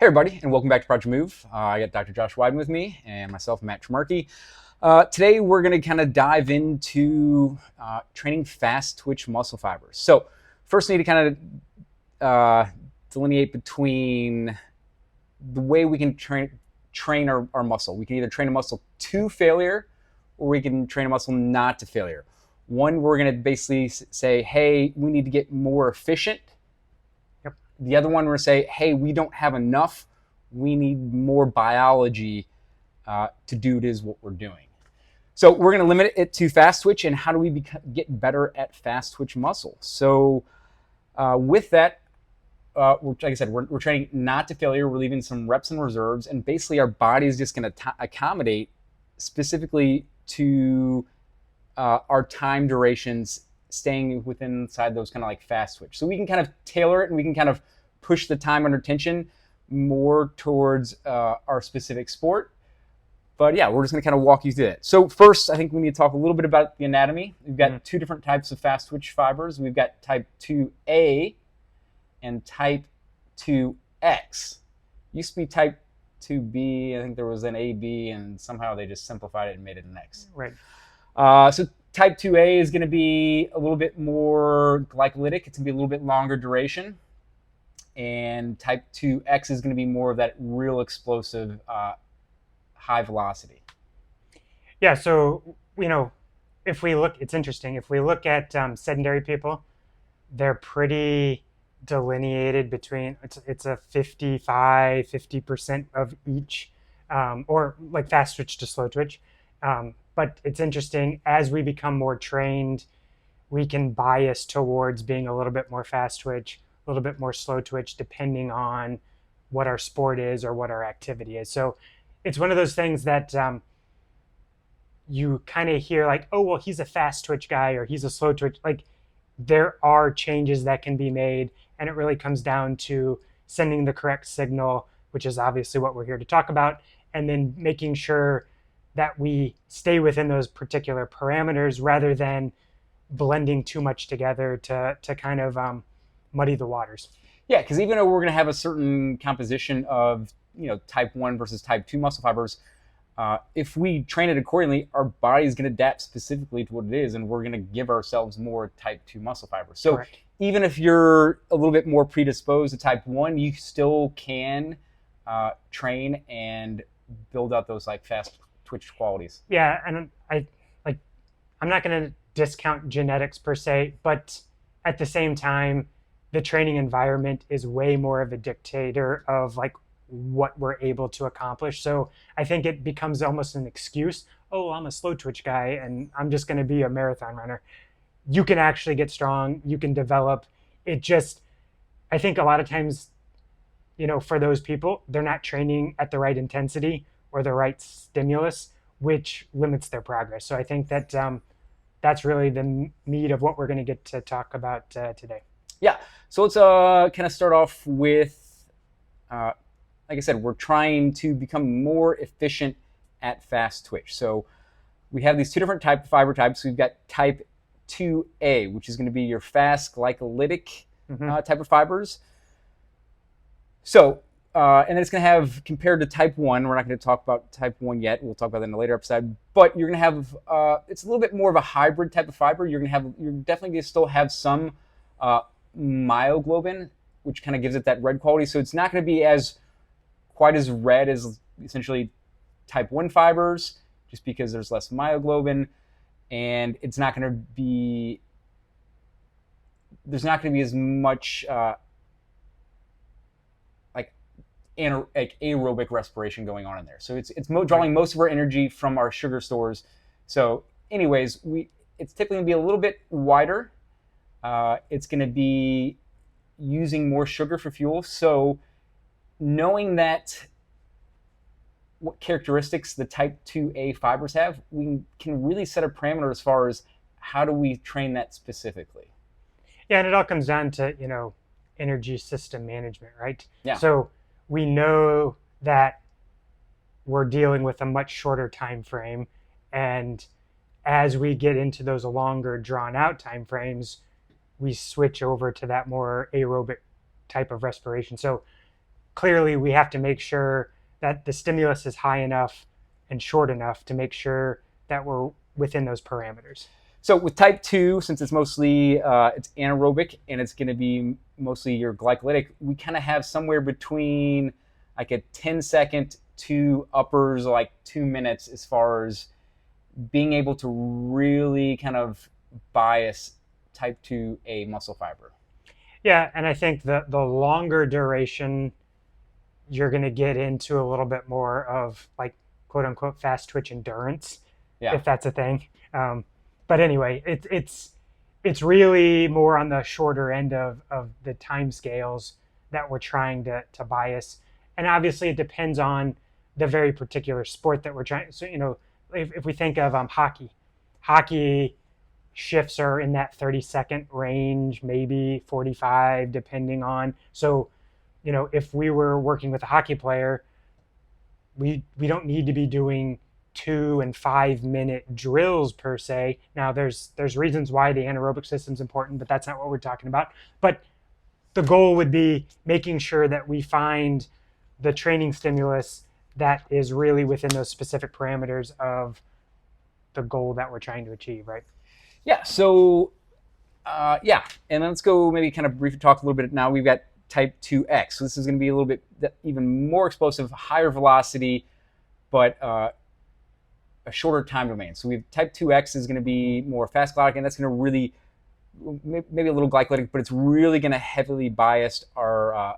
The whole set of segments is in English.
Hey everybody, and welcome back to Project Move. I got Dr. Josh Wyden with me, and myself, Matt Tremarkey. Today we're going to kind of dive into training fast twitch muscle fibers. So first, we need to kind of delineate between the way we can train our muscle. We can either train a muscle to failure, or we can train a muscle not to failure. One, we're going to basically say, hey, we need to get more efficient. The other one, we're going to say, hey, we don't have enough. We need more biology to do it is what we're doing. So we're going to limit it to fast twitch, and how do we get better at fast twitch muscle? So with that, like I said, we're training not to failure. We're leaving some reps and reserves, and basically our body is just going to accommodate specifically to our time durations, staying within inside those kind of like fast twitch. So we can kind of tailor it, and we can kind of push the time under tension more towards our specific sport. But yeah, we're just going to kind of walk you through it. So first, I think we need to talk a little bit about the anatomy. We've got two different types of fast twitch fibers. We've got type 2A and type 2X. Used to be type 2B. I think there was an AB, and somehow they just simplified it and made it an X. Right. So type 2A is going to be a little bit more glycolytic. It's going to be a little bit longer duration. And type 2X is going to be more of that real explosive high velocity. Yeah, so, if we look, it's interesting. If we look at sedentary people, they're pretty delineated between, it's a 50% of each, or like fast twitch to slow twitch. But it's interesting, as we become more trained, we can bias towards being a little bit more fast twitch, a little bit more slow twitch, depending on what our sport is or what our activity is. So it's one of those things that you kind of hear like, oh, well, he's a fast twitch guy or he's a slow twitch. Like, there are changes that can be made, and it really comes down to sending the correct signal, which is obviously what we're here to talk about, and then making sure that we stay within those particular parameters rather than blending too much together to kind of muddy the waters. Yeah, because even though we're going to have a certain composition of type 1 versus type 2 muscle fibers, if we train it accordingly, our body is going to adapt specifically to what it is, and we're going to give ourselves more type 2 muscle fibers. So Correct. Even if you're a little bit more predisposed to type 1, you still can train and build out those like fast twitch qualities. Yeah, and I'm not going to discount genetics per se, but at the same time, the training environment is way more of a dictator of like what we're able to accomplish. So I think it becomes almost an excuse. Oh, I'm a slow twitch guy and I'm just going to be a marathon runner. You can actually get strong. You can develop. It just, I think a lot of times, for those people, they're not training at the right intensity or the right stimulus, which limits their progress. So I think that that's really the meat of what we're going to get to talk about today. Yeah, so let's kind of start off with, like I said, we're trying to become more efficient at fast twitch. So we have these two different fiber types. We've got type 2A, which is going to be your fast glycolytic type of fibers. So, and then it's going to have, compared to type 1, we're not going to talk about type 1 yet. We'll talk about that in a later episode. But you're going to have, it's a little bit more of a hybrid type of fiber. You're definitely going to still have some myoglobin, which kind of gives it that red quality. So it's not going to be quite as red as essentially type 1 fibers, just because there's less myoglobin, and there's not going to be as much aerobic respiration going on in there. So it's drawing most of our energy from our sugar stores. So anyways, it's typically going to be a little bit wider. It's going to be using more sugar for fuel. So knowing that what characteristics the type 2A fibers have, we can really set a parameter as far as how do we train that specifically. Yeah, and it all comes down to, energy system management, right? Yeah. So we know that we're dealing with a much shorter time frame, and as we get into those longer drawn out time frames, we switch over to that more aerobic type of respiration. So clearly we have to make sure that the stimulus is high enough and short enough to make sure that we're within those parameters. So with type 2, since it's mostly it's anaerobic and it's going to be mostly your glycolytic, we kind of have somewhere between like a 10-second to uppers like 2 minutes as far as being able to really kind of bias type 2A muscle fiber. Yeah, and I think the longer duration, you're going to get into a little bit more of like quote unquote fast twitch endurance, Yeah. if that's a thing. But anyway, it's really more on the shorter end of the time scales that we're trying to bias. And obviously it depends on the very particular sport that we're trying. So, if we think of hockey shifts are in that 30-second range, maybe 45, depending on. So, if we were working with a hockey player, we don't need to be doing 2 and 5 minute drills per se. Now there's reasons why the anaerobic system is important, but that's not what we're talking about. But the goal would be making sure that we find the training stimulus that is really within those specific parameters of the goal that we're trying to achieve, right? Yeah. So, yeah. And let's go maybe kind of briefly talk a little bit now. We've got type 2X. So this is going to be a little bit even more explosive, higher velocity, but a shorter time domain. So we have type 2X is going to be more fast glycolytic, and that's going to really, maybe a little glycolytic, but it's really going to heavily bias our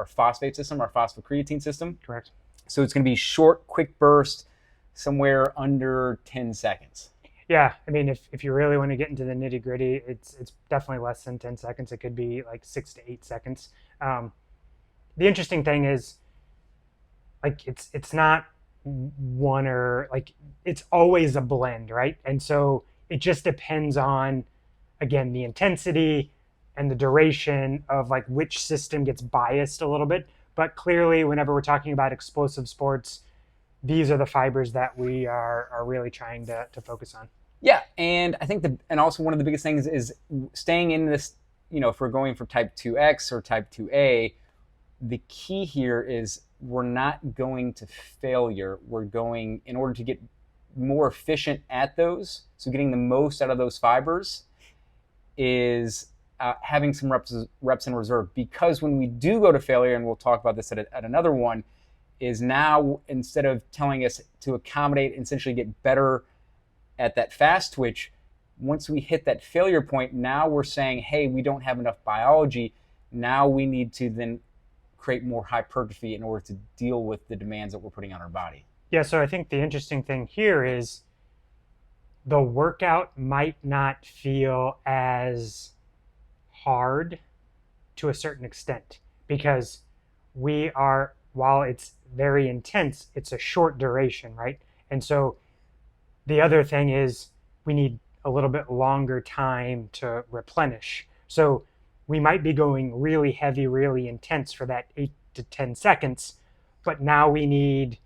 phosphate system, our phosphocreatine system. Correct. So it's going to be short, quick burst, somewhere under 10 seconds. Yeah, I mean, if you really want to get into the nitty gritty, it's definitely less than 10 seconds. It could be like 6 to 8 seconds. The interesting thing is, like, it's not one or like it's always a blend, right? And so it just depends on, again, the intensity and the duration of like which system gets biased a little bit. But clearly, whenever we're talking about explosive sports, these are the fibers that we are really trying to focus on. Yeah, and I think and also one of the biggest things is staying in this, if we're going for type 2X or type 2A, the key here is we're not going to failure. We're going, in order to get more efficient at those, so getting the most out of those fibers, is having some reps in reserve. Because when we do go to failure, and we'll talk about this at another one, is now instead of telling us to accommodate and essentially get better at that fast twitch, once we hit that failure point, now we're saying, hey, we don't have enough biology. Now we need to then create more hypertrophy in order to deal with the demands that we're putting on our body. Yeah, so I think the interesting thing here is the workout might not feel as hard to a certain extent because while it's very intense, it's a short duration, right? And so the other thing is we need a little bit longer time to replenish. So we might be going really heavy, really intense for that 8 to 10 seconds, but now we need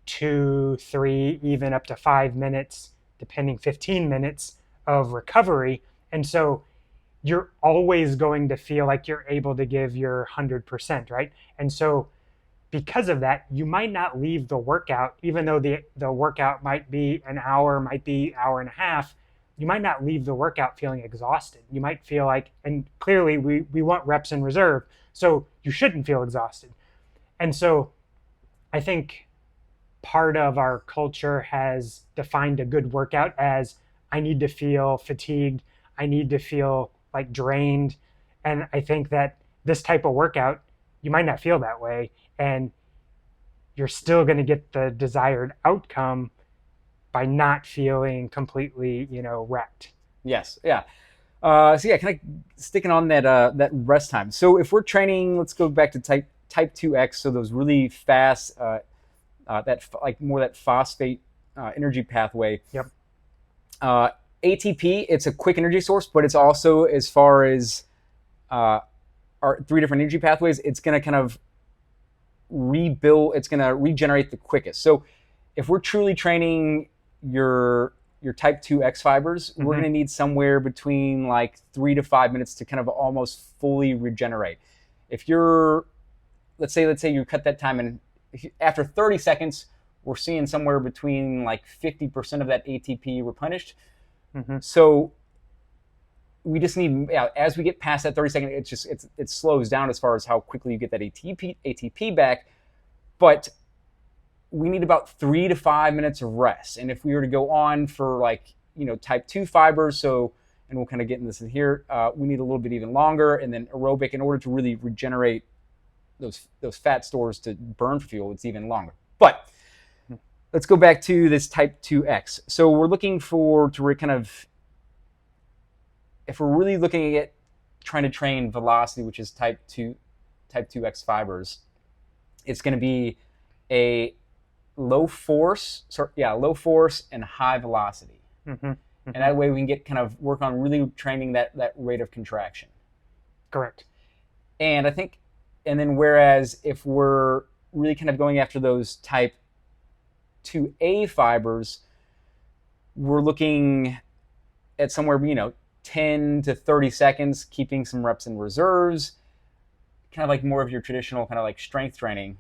2, 3, even up to 5 minutes, depending 15 minutes of recovery. And so you're always going to feel like you're able to give your 100%, right? And so because of that, you might not leave the workout, even though the workout might be an hour, might be hour and a half, you might not leave the workout feeling exhausted. You might feel like, and clearly we want reps in reserve, so you shouldn't feel exhausted. And so I think part of our culture has defined a good workout as I need to feel fatigued, I need to feel like drained. And I think that this type of workout, you might not feel that way, and you're still going to get the desired outcome by not feeling completely, wrecked. Yes, yeah. So yeah, kind of sticking on that rest time. So if we're training, let's go back to type 2X. So those really fast, that phosphate energy pathway. Yep. ATP, it's a quick energy source, but it's also, as far as our 3 different energy pathways, it's going to kind of rebuild. It's going to regenerate the quickest. So if we're truly training your type 2X fibers, we're going to need somewhere between like 3 to 5 minutes to kind of almost fully regenerate. If you're let's say you cut that time, and after 30 seconds, we're seeing somewhere between like 50% of that ATP replenished. Hmm. So we just need, yeah, as we get past that 30 second, it slows down as far as how quickly you get that ATP back. But we need about 3 to 5 minutes of rest. And if we were to go on for like, type 2 fibers, so, and we'll kind of get into this in here, we need a little bit even longer. And then aerobic, in order to really regenerate those fat stores to burn for fuel, it's even longer. But let's go back to this type 2X. So we're looking to kind of, if we're really looking at trying to train velocity, which is type 2X fibers, it's going to be a low force and high velocity. Hmm. And that way we can get kind of work on really training that rate of contraction. Correct. And I think, and then whereas if we're really kind of going after those type 2A fibers, we're looking at somewhere, 10 to 30 seconds, keeping some reps in reserves, kind of like more of your traditional kind of like strength training.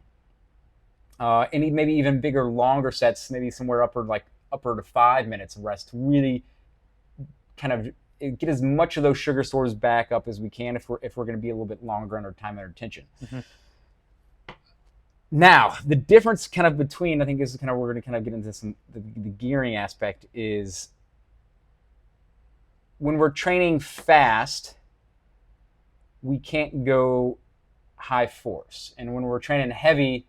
And maybe even bigger, longer sets, maybe somewhere upper to 5 minutes of rest to really kind of get as much of those sugar stores back up as we can if we're going to be a little bit longer under time under tension. Mm-hmm. Now, the difference kind of between, I think this is kind of, we're going to kind of get into the gearing aspect, is when we're training fast, we can't go high force. And when we're training heavy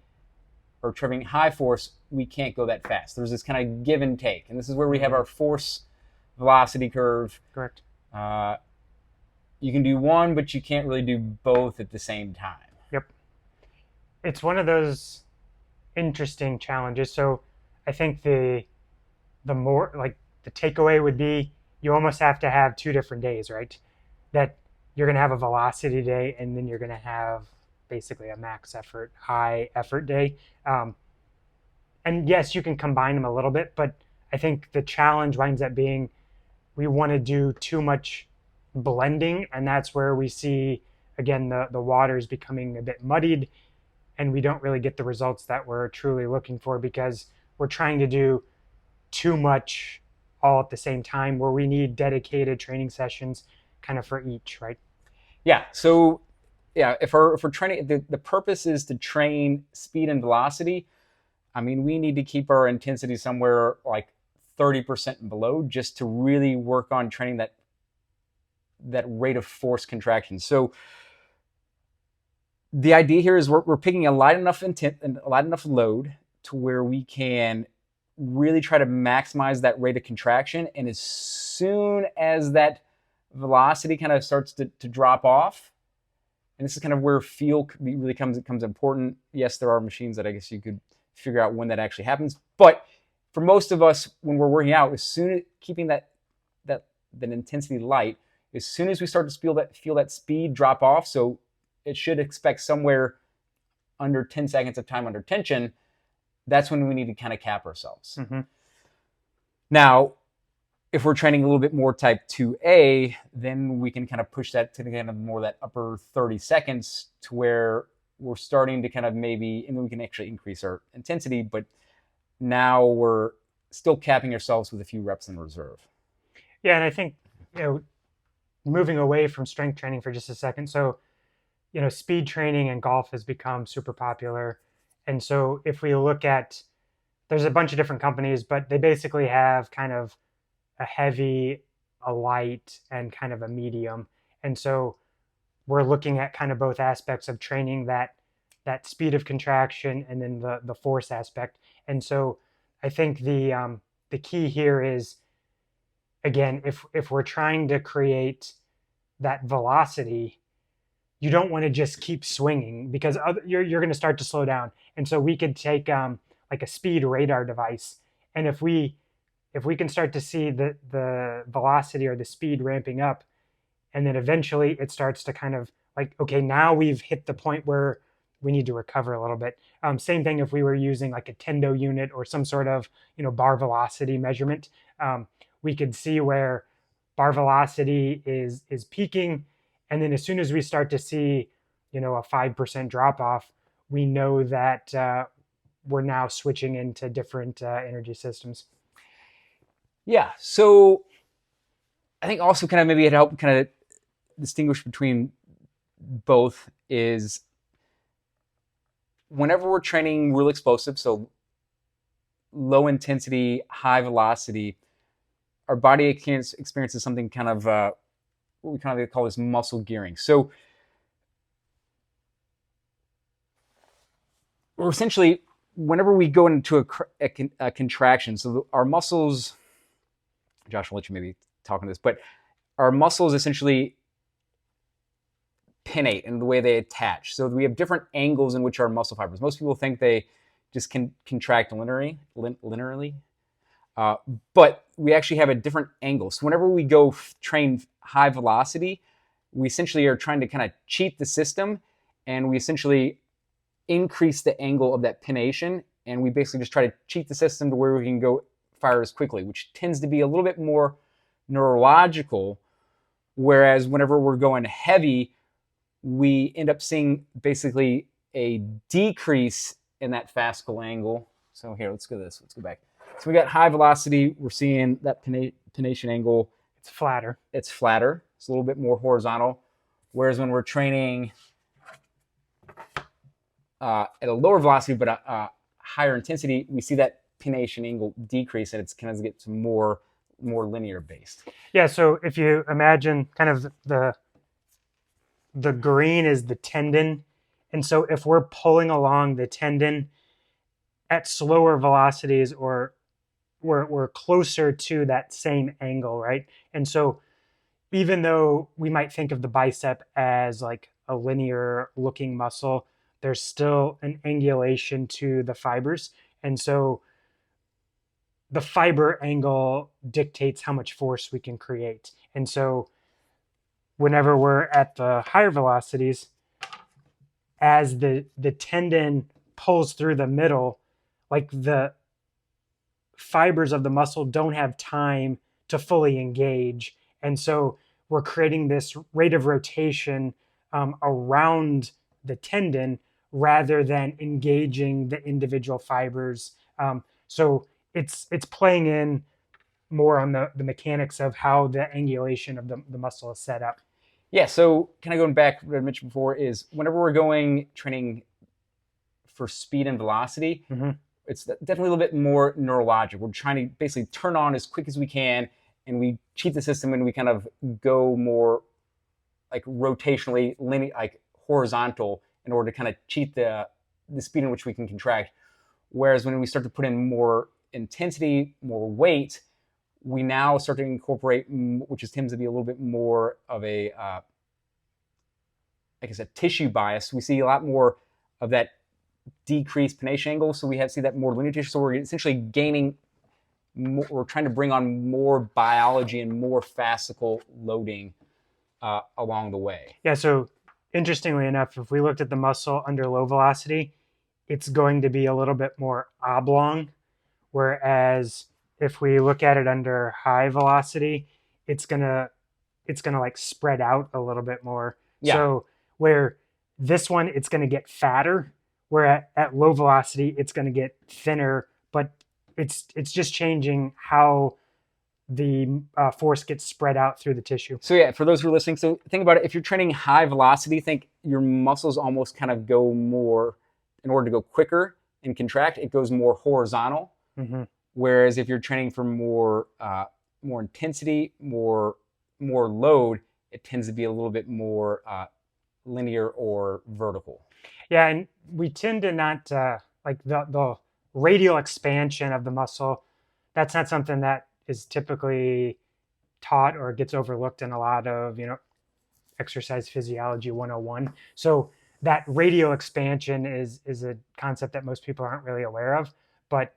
or training high force, we can't go that fast. There's this kind of give and take. And this is where we have our force velocity curve. Correct. You can do one, but you can't really do both at the same time. Yep. It's one of those interesting challenges. So I think the more, like, the takeaway would be, you almost have to have 2 different days, right? That you're going to have a velocity day, and then you're going to have basically a max effort, high effort day. And yes, you can combine them a little bit, but I think the challenge winds up being, we want to do too much blending, and that's where we see, again, the waters becoming a bit muddied, and we don't really get the results that we're truly looking for, because we're trying to do too much all at the same time, where we need dedicated training sessions kind of for each, right? Yeah. So yeah, if we're training, the purpose is to train speed and velocity. I mean, we need to keep our intensity somewhere like 30% and below, just to really work on training that rate of force contraction. So the idea here is we're picking a light enough intent and a light enough load to where we can really try to maximize that rate of contraction. And as soon as that velocity kind of starts to drop off, and this is kind of where feel really comes important. Yes, there are machines that I guess you could figure out when that actually happens, but for most of us, when we're working out, as soon as keeping that intensity light, as soon as we start to feel that speed drop off, so it should expect somewhere under 10 seconds of time under tension, that's when we need to kind of cap ourselves. Mm-hmm. Now, if we're training a little bit more type 2A, then we can kind of push that to kind of more that upper 30 seconds to where we're starting to kind of maybe, and then we can actually increase our intensity, but now we're still capping ourselves with a few reps in reserve. Yeah, and I think, moving away from strength training for just a second. So, speed training in golf has become super popular. And so if we look at, there's a bunch of different companies, but they basically have kind of a heavy, a light, and kind of a medium. And so we're looking at kind of both aspects of training, that speed of contraction and then the force aspect. And so I think the key here is, again, if we're trying to create that velocity, you don't want to just keep swinging, because you're going to start to slow down. And so we could take like a speed radar device, and if we can start to see the velocity or the speed ramping up, and then eventually it starts to kind of like, okay, now we've hit the point where we need to recover a little bit. Same thing if we were using like a Tendo unit or some sort of bar velocity measurement. We could see where bar velocity is peaking, and then as soon as we start to see a 5% drop off, we know that we're now switching into different energy systems. Yeah. So I think also kind of maybe it helped kind of distinguish between both is whenever we're training real explosive, so low intensity, high velocity, our body experiences something kind of what we kind of call this muscle gearing. So we're essentially, whenever we go into a contraction, so our muscles, Josh will let you maybe talk on this, but our muscles essentially pinnate in the way they attach. So we have different angles in which our muscle fibers. Most people think they just can contract linearly, uh, but we actually have a different angle. So whenever we go train high velocity, we essentially are trying to kind of cheat the system, and we essentially increase the angle of that pinnation, and we basically just try to cheat the system to where we can go fire as quickly, which tends to be a little bit more neurological. Whereas whenever we're going heavy, we end up seeing basically a decrease in that fascicle angle. So here, let's go this. Let's go back. So we got high velocity. We're seeing that pinnation angle. It's flatter. It's flatter. It's a little bit more horizontal. Whereas when we're training at a lower velocity but a higher intensity, we see that pinnation angle decrease, and it's kind of gets more linear based. Yeah. So if you imagine kind of the green is the tendon, and so if we're pulling along the tendon at slower velocities, or we're closer to that same angle, right? And so even though we might think of the bicep as like a linear looking muscle, there's still an angulation to the fibers. And so the fiber angle dictates how much force we can create. And so whenever we're at the higher velocities, as the tendon pulls through the middle, like the fibers of the muscle don't have time to fully engage. And so we're creating this rate of rotation around the tendon rather than engaging the individual fibers. So it's playing in more on the mechanics of how the angulation of the muscle is set up. Yeah, so kind of going back what I mentioned before is whenever we're going training for speed and velocity, Mm-hmm. it's definitely a little bit more neurologic. We're trying to basically turn on as quick as we can, and we cheat the system, and we kind of go more like rotationally, linear, like horizontal, in order to kind of cheat the speed in which we can contract. Whereas when we start to put in more intensity, more weight, we now start to incorporate, which tends to be a little bit more of a, like I said, tissue bias. We see a lot more of that decreased pinnation angle, so we see that more linear tissue. So we're essentially gaining more, we're trying to bring on more biology and more fascicle loading along the way. Yeah, so interestingly enough, if we looked at the muscle under low velocity, it's going to be a little bit more oblong, whereas if we look at it under high velocity, it's gonna like spread out a little bit more. Yeah. So where this one it's gonna get fatter, where at low velocity it's gonna get thinner, but it's just changing how the force gets spread out through the tissue. So yeah, for those who are listening, so think about it. If you're training high velocity, think your muscles almost kind of go more, in order to go quicker and contract, it goes more horizontal. Mm-hmm. Whereas if you're training for more intensity, more load, it tends to be a little bit more linear or vertical. Yeah, and we tend to not like the radial expansion of the muscle. That's not something that is typically taught or gets overlooked in a lot of exercise physiology 101. So that radial expansion is a concept that most people aren't really aware of, but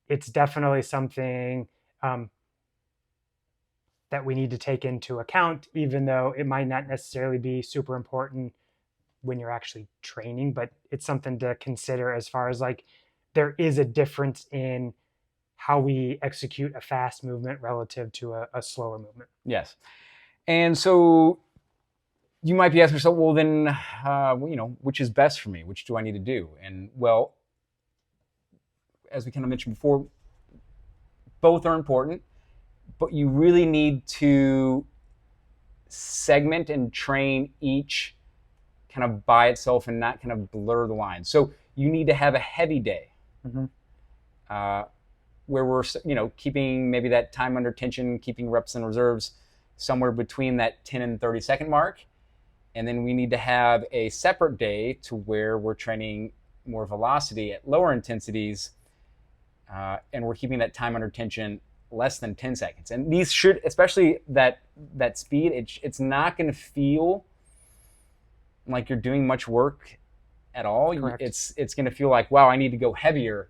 it's definitely something that we need to take into account, even though it might not necessarily be super important when you're actually training, but it's something to consider as far as like there is a difference in how we execute a fast movement relative to a slower movement. Yes. And so you might be asking yourself, well, then, which is best for me? Which do I need to do? And well, as we kind of mentioned before, both are important, but you really need to segment and train each kind of by itself and not kind of blur the lines. So you need to have a heavy day, Mm-hmm. uh, where we're keeping maybe that time under tension, keeping reps and reserves somewhere between that 10 and 30-second mark. And then we need to have a separate day to where we're training more velocity at lower intensities, and we're keeping that time under tension less than 10 seconds. And these should, especially that speed, it's not going to feel like you're doing much work at all. Correct. It's going to feel like, wow, I need to go heavier.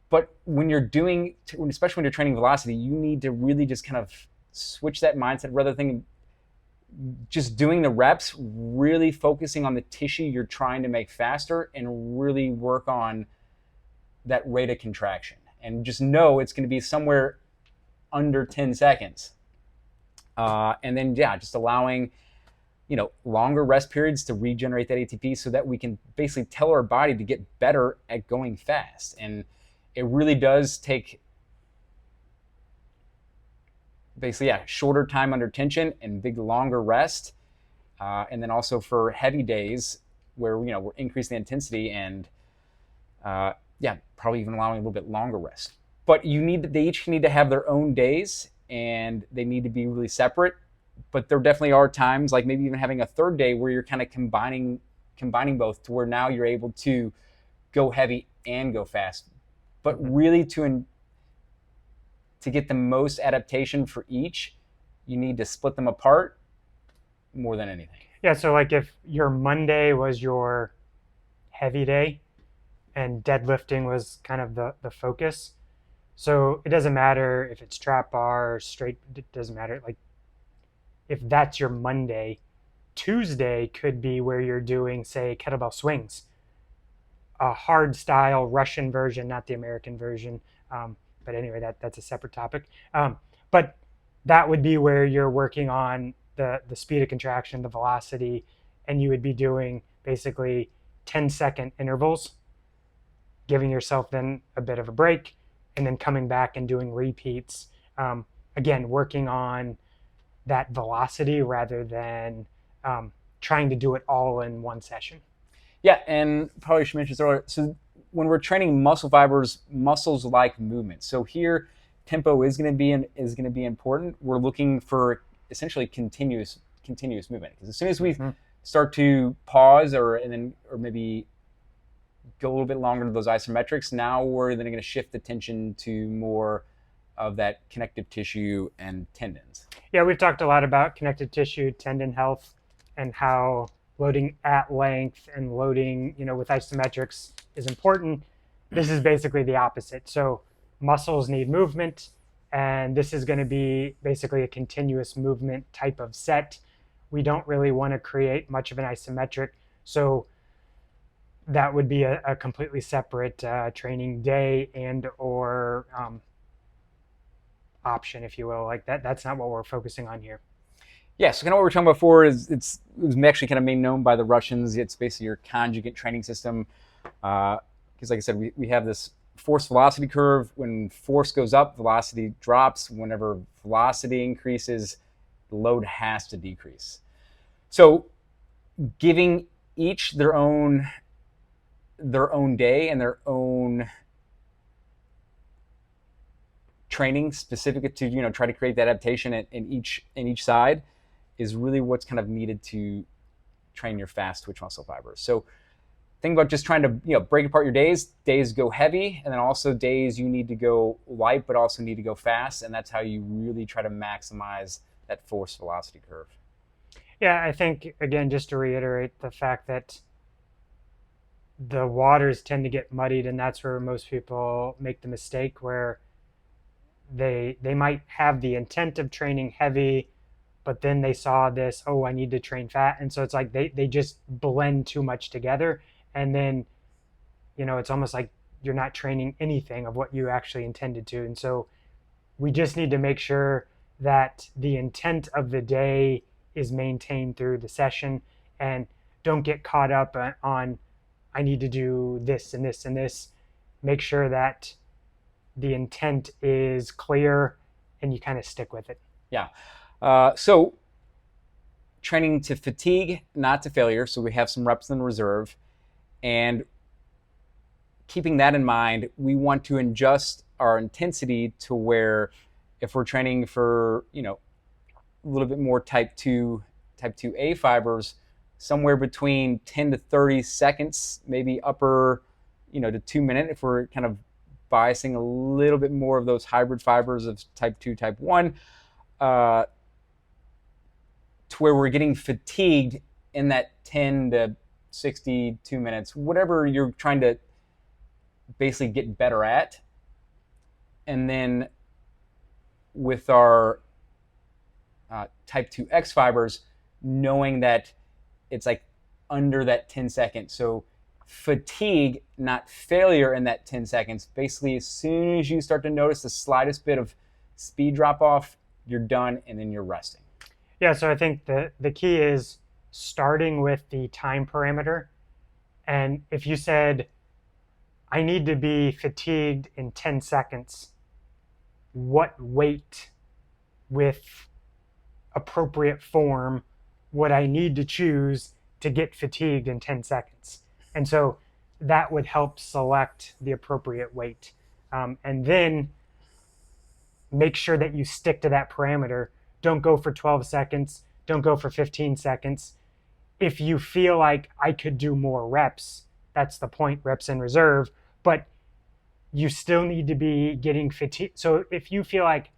But when you're doing, especially when you're training velocity, you need to really just kind of switch that mindset rather than just doing the reps, really focusing on the tissue you're trying to make faster and really work on that rate of contraction. And just know it's going to be somewhere under 10 seconds. And then, just allowing, longer rest periods to regenerate that ATP so that we can basically tell our body to get better at going fast. And it really does take basically, shorter time under tension and big longer rest. And then also for heavy days where, we're increasing the intensity and, probably even allowing a little bit longer rest. But they each need to have their own days and they need to be really separate. But there definitely are times, like maybe even having a third day where you're kind of combining both to where now you're able to go heavy and go fast. But really to get the most adaptation for each, you need to split them apart more than anything. Yeah, so like if your Monday was your heavy day and deadlifting was kind of the focus, so it doesn't matter if it's trap bar or straight, it doesn't matter. Like if that's your Monday, Tuesday could be where you're doing, say, kettlebell swings, a hard style Russian version, not the American version. But anyway, that's a separate topic. But that would be where you're working on the speed of contraction, the velocity, and you would be doing basically 10-second intervals, giving yourself then a bit of a break, and then coming back and doing repeats. Again, working on that velocity rather than trying to do it all in one session. Yeah, and probably should mention this earlier. So when we're training muscle fibers, muscles like movement. So here, tempo is going to be important. We're looking for essentially continuous movement, because as soon as we start to pause or maybe go a little bit longer to those isometrics, now we're then going to shift the attention to more of that connective tissue and tendons. Yeah, we've talked a lot about connective tissue, tendon health, and how loading at length and loading, with isometrics is important. This is basically the opposite. So muscles need movement, and this is going to be basically a continuous movement type of set. We don't really want to create much of an isometric. So that would be a completely separate training day and or option, if you will. Like that's not what we're focusing on here. Yeah, so kind of what we were talking about before is it was actually kind of made known by the Russians. It's basically your conjugate training system. Because like I said, we have this force velocity curve. When force goes up, velocity drops. Whenever velocity increases, the load has to decrease. So giving each their own day and their own training specific to try to create that adaptation in each side is really what's kind of needed to train your fast twitch muscle fibers. So think about just trying to break apart your days. Days go heavy, and then also days you need to go light but also need to go fast, and that's how you really try to maximize that force velocity curve. Yeah, I think, again, just to reiterate the fact that the waters tend to get muddied, and that's where most people make the mistake, where they might have the intent of training heavy, but then they saw this, oh, I need to train fat. And so it's like they just blend too much together. And then, it's almost like you're not training anything of what you actually intended to. And so we just need to make sure that the intent of the day is maintained through the session, and don't get caught up on I need to do this and this and this. Make sure that the intent is clear and you kind of stick with it. Yeah. So training to fatigue, not to failure. So we have some reps in reserve. And keeping that in mind, we want to adjust our intensity to where if we're training for, a little bit more type 2A fibers, somewhere between 10 to 30 seconds, maybe upper, to 2 minutes if we're kind of biasing a little bit more of those hybrid fibers of type 2, type 1, to where we're getting fatigued in that 10 to 62 minutes, whatever you're trying to basically get better at. And then with our type 2X fibers, knowing that it's like under that 10 seconds. So fatigue, not failure in that 10 seconds. Basically, as soon as you start to notice the slightest bit of speed drop off, you're done and then you're resting. Yeah, so I think the key is starting with the time parameter. And if you said, I need to be fatigued in 10 seconds, what weight with appropriate form would I need to choose to get fatigued in 10 seconds? And so that would help select the appropriate weight. And then make sure that you stick to that parameter. Don't go for 12 seconds. Don't go for 15 seconds. If you feel like I could do more reps, that's the point, reps in reserve, but you still need to be getting fatigued. So if you feel like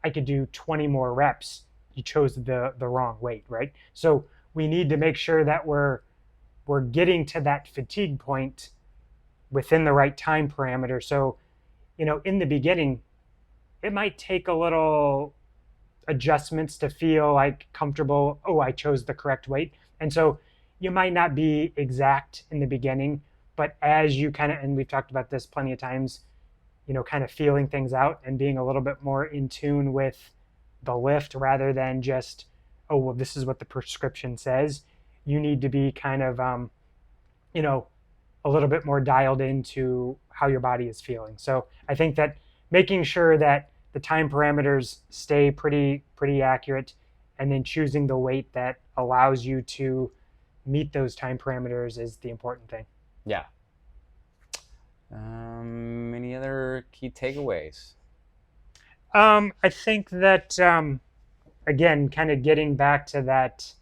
I could do 20 more reps, you chose the wrong weight, right? So we need to make sure that we're getting to that fatigue point within the right time parameter. So, in the beginning, it might take a little adjustments to feel like comfortable. Oh, I chose the correct weight. And so you might not be exact in the beginning, but as you kind of, and we've talked about this plenty of times, kind of feeling things out and being a little bit more in tune with the lift rather than just, oh, well, this is what the prescription says. You need to be kind of, a little bit more dialed into how your body is feeling. So I think that making sure that the time parameters stay pretty accurate, and then choosing the weight that allows you to meet those time parameters is the important thing. Yeah. Any other key takeaways? I think that, again, kind of getting back to that,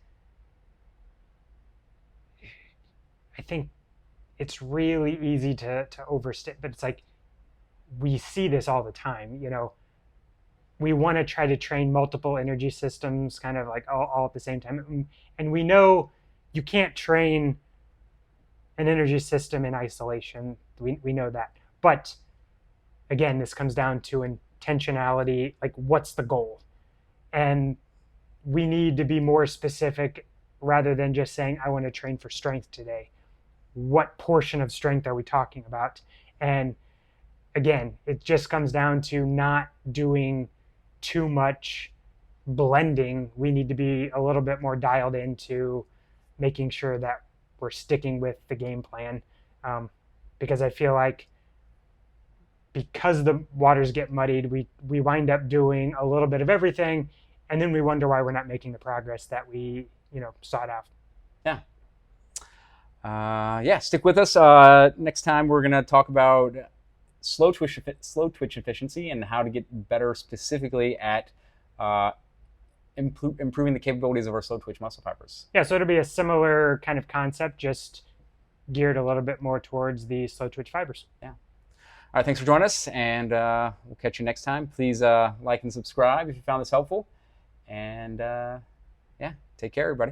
I think it's really easy to overstate, but it's like we see this all the time. We want to try to train multiple energy systems kind of like all at the same time. And we know you can't train an energy system in isolation. We know that. But again, this comes down to intentionality, like what's the goal? And we need to be more specific rather than just saying, I want to train for strength today. What portion of strength are we talking about? And again, it just comes down to not doing too much blending. We need to be a little bit more dialed into making sure that we're sticking with the game plan. Because I feel like because the waters get muddied, we wind up doing a little bit of everything, and then we wonder why we're not making the progress that we sought out. Yeah. Stick with us. Next time we're gonna talk about slow twitch efficiency and how to get better specifically at improving the capabilities of our slow twitch muscle fibers. Yeah, so it'll be a similar kind of concept, just geared a little bit more towards the slow twitch fibers. Yeah. All right, thanks for joining us, and we'll catch you next time. Please like and subscribe if you found this helpful. And yeah, take care, everybody.